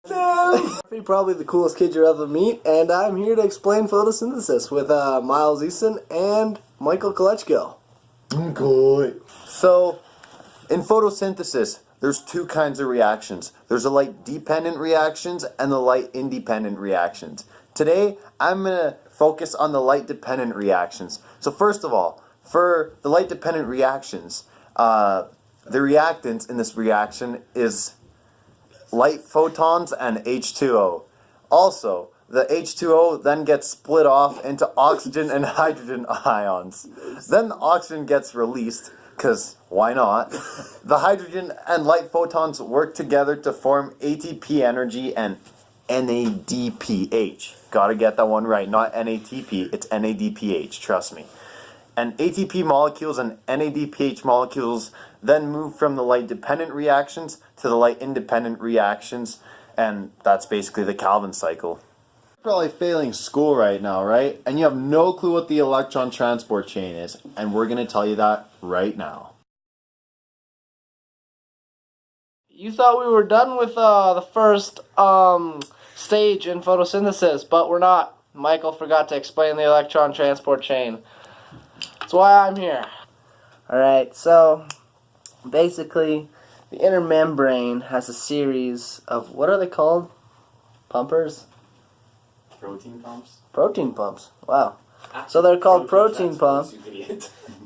Probably the coolest kid you'll ever meet, and I'm here to explain photosynthesis with Miles Easton and Michael Kolechko. Good. So, in photosynthesis, there's two kinds of reactions. There's the light-dependent reactions and the light-independent reactions. Today, I'm going to focus on the light-dependent reactions. So first of all, for the light-dependent reactions, the reactant in this reaction is light photons and H2O. Also, the H2O then gets split off into oxygen and hydrogen ions. Then the oxygen gets released, because why not? The hydrogen and light photons work together to form ATP energy and NADPH. Gotta get that one right, not NATP, it's NADPH, trust me. And ATP molecules and NADPH molecules then move from the light-dependent reactions to the light-independent reactions, and that's basically the Calvin cycle. You're probably failing school right now, right? And you have no clue what the electron transport chain is, and we're going to tell you that right now. You thought we were done with the first stage in photosynthesis, but we're not. Michael forgot to explain the electron transport chain. That's why I'm here. Alright, so basically the inner membrane has a series of, what are they called? Pumpers? Protein pumps? Protein pumps. Wow. So they're called protein pumps.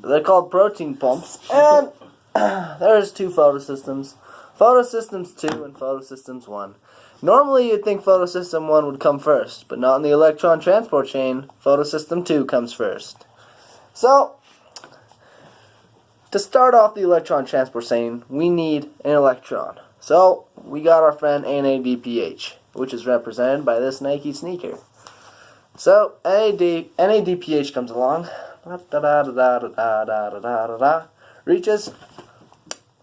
They're called protein pumps. And there's two photosystems. Photosystems 2 and photosystems 1. Normally you'd think photosystem 1 would come first, but not in the electron transport chain. Photosystem 2 comes first. So, to start off the electron transport chain, we need an electron. So, we got our friend NADPH, which is represented by this Nike sneaker. So, NADPH comes along, reaches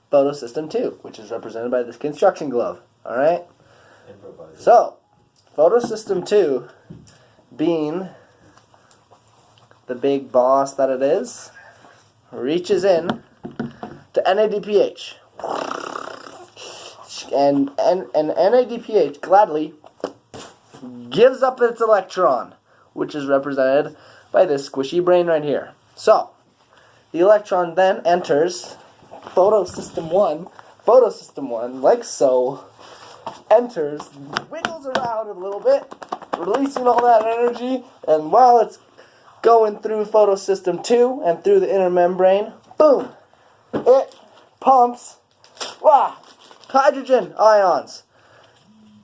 photosystem 2, which is represented by this construction glove. Alright? So, photosystem 2, being the big boss that it is, reaches in to NADPH. And NADPH gladly gives up its electron, which is represented by this squishy brain right here. So, the electron then enters photosystem 1. Photosystem 1, like so, enters, wiggles around a little bit, releasing all that energy, and while it's going through photosystem 2 and through the inner membrane, boom, it pumps hydrogen ions.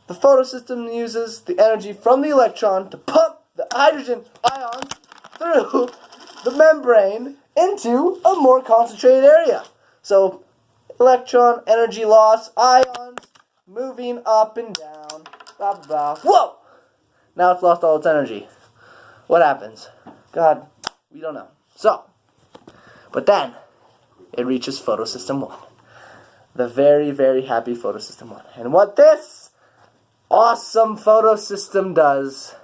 The photosystem uses the energy from the electron to pump the hydrogen ions through the membrane into a more concentrated area. So, electron, energy loss, ions, moving up and down, blah, blah, blah. Whoa! Now it's lost all its energy. What happens? God, we don't know. So, but then, it reaches photosystem 1. The very, very happy photosystem 1. And what this awesome photosystem does,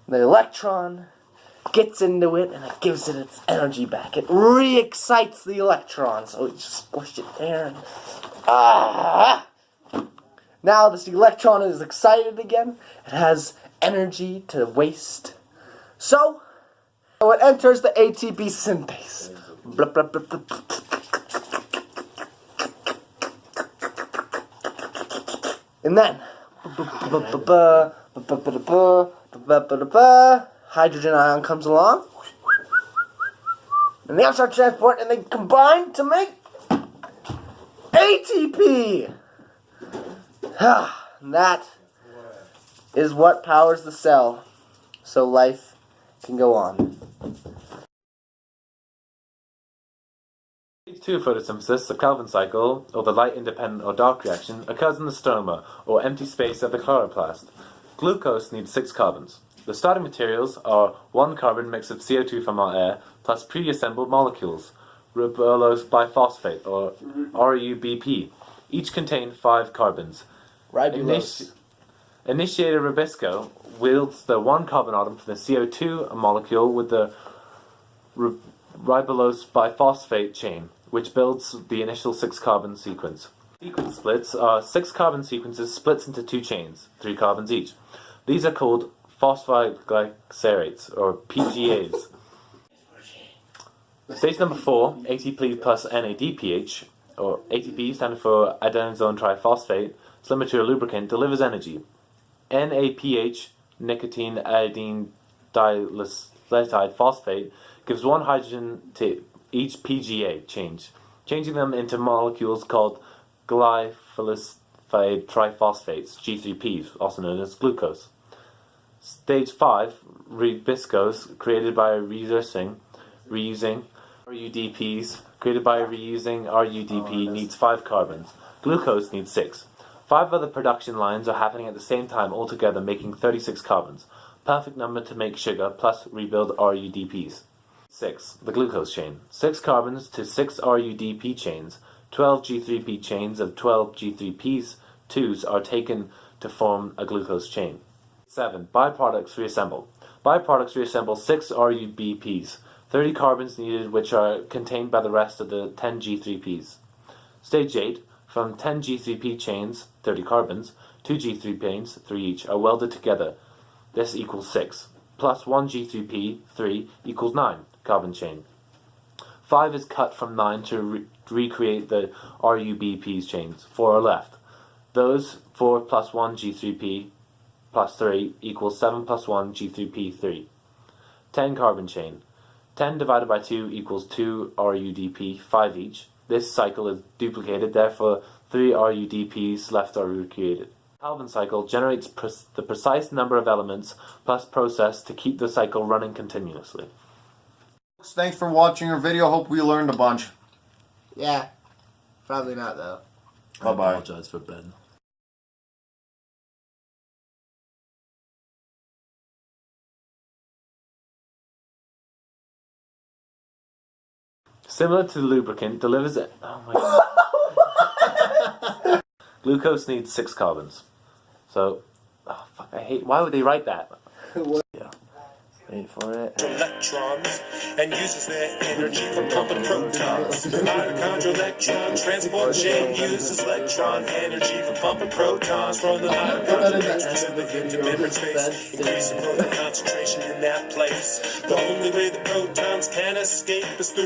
the electron gets into it and it gives it its energy back. It re-excites the electron. So it just squished it there. And, now this electron is excited again. It has energy to waste. So it enters the ATP synthase. Blah, blah, blah, blah, blah. And then hydrogen ion comes along. And they start transport and they combine to make ATP. And that is what powers the cell, so life can go on. Stage 2 photosynthesis, the Calvin cycle, or the light-independent or dark reaction, occurs in the stroma, or empty space of the chloroplast. Glucose needs 6 carbons. The starting materials are 1 carbon mix of CO2 from our air, plus pre-assembled molecules, ribulose biphosphate, or RUBP. Each contain 5 carbons. Ribulose. Initiator Rubisco wields the 1 carbon atom from the CO2 molecule with the ribulose biphosphate chain, which builds the initial 6 carbon sequence. Sequence splits are 6 carbon sequences split into 2 chains, 3 carbons each. These are called phosphide glycerates, or PGAs. Stage number 4, ATP plus NADPH, or ATP standing for adenosine triphosphate, similar to a lubricant, delivers energy. NAPH, nicotine adenine dinucleotide phosphate, gives 1 hydrogen to each PGA change, changing them into molecules called glyphosate triphosphates, G3Ps, also known as glucose. Stage 5, ribiscose, created by reusing RUDPs, created by reusing RUDP, needs 5 carbons. Glucose needs 6. 5 other production lines are happening at the same time, altogether making 36 carbons. Perfect number to make sugar, plus rebuild RUDPs. 6. The glucose chain. 6 carbons to 6 RUDP chains. 12 G3P chains of 12 G3Ps 2s are taken to form a glucose chain. 7. Byproducts reassemble. Byproducts reassemble 6 RUBPs. 30 carbons needed, which are contained by the rest of the 10 G3Ps. Stage 8. From 10 G3P chains, 30 carbons, 2 G3 chains, 3 each, are welded together. This equals 6. Plus 1 G3P, 3, equals 9 carbon chain. 5 is cut from 9 to recreate the RUBP's chains. 4 are left. Those 4 plus 1 G3P plus 3 equals 7 plus 1 G3P 3. 10 carbon chain. 10 divided by 2 equals 2 RUDP, 5 each. This cycle is duplicated, therefore 3 RUDPs left are recreated. Calvin cycle generates the precise number of elements plus process to keep the cycle running continuously. Thanks for watching our video. Hope we learned a bunch. Yeah. Probably not, though. Bye-bye. I apologize for Ben. Similar to the lubricant, delivers it. Oh my god. Glucose needs 6 carbons. So, oh fuck, I hate. Why would they write that? Yeah. Wait for it. Electrons and uses their energy for pumping protons. The mitochondrial electron transport chain uses electron energy for pumping protons from the mitochondrial extracellular into membrane space, increasing proton concentration in that place. The only way the protons can escape is through